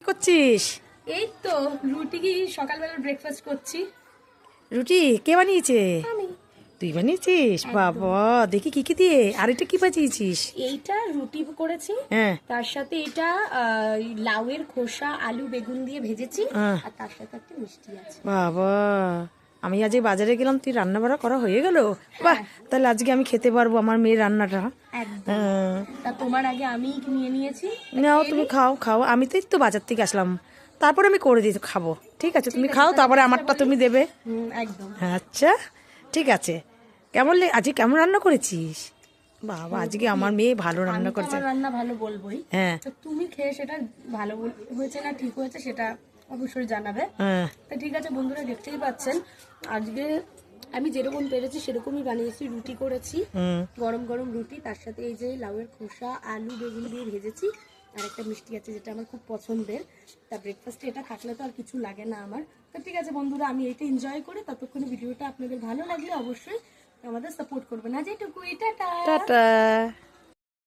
করছিস? এই তো রুটি কি সকালবেলা ব্রেকফাস্ট করছি। রুটি কে বানিয়েছে? আমি। তুই বানিয়েছিস? বাবা, দেখি কি কি দিয়ে। আর এটা কি বানিয়েছিস? এইটা রুটি করেছি, হ্যাঁ। তার সাথে এটা লাউয়ের খোসা আলু বেগুন দিয়ে ভেজেছি, হ্যাঁ। আর তার সাথে একটা মিষ্টি আছে। বাবা, আমি আজ এই বাজারে গেলাম, তুই রান্না বাড়া করা হয়ে গেল? বাহ, তাহলে আজকে আমি খেতে পারবো আমার মেয়ের রান্নাটা। একদম। হ্যাঁ। তা তোমার আগে আমি নিয়ে নিয়েছি। নাও, তুমি খাও খাও। আমি তো এই তো বাজার থেকে আসলাম, তারপর আমি করে দিই খাবো। ঠিক আছে, তুমি খাও, তারপরে আমারটা তুমি দেবে। একদম। আচ্ছা, ঠিক আছে। আজকে কেমন রান্না করেছিস? বাবা, আজকে আমার মেয়ে ভালো রান্না আমি তো করেছে। আমার রান্না ভালো বলবোই। হ্যাঁ। তো তুমি খেয়ে সেটা ভালো হয়েছে না ঠিক হয়েছে সেটা অবশ্যই জানাবে। হ্যাঁ। তো ঠিক আছে বন্ধুরা, দেখতেই পাচ্ছেন আজকে আমি যেরকম পেরেছি সেরকমই বানিয়েছি। রুটি করেছি, গরম গরম রুটি, তার সাথে এই যে লাউয়ের খোসা আলু বেগুন দিয়ে ভেজেছি, আর একটা মিষ্টি আছে যেটা আমার খুব পছন্দের। তা ব্রেকফাস্টে এটা থাকলে তো আর কিছু লাগে না আমার। তো ঠিক আছে বন্ধুরা, আমি এইটা এনজয় করি। ততক্ষণে ভিডিওটা আপনাদের ভালো লাগলে অবশ্যই আমাদের সাপোর্ট করবেন। আজ এইটুকুই, টাটা। টাটা।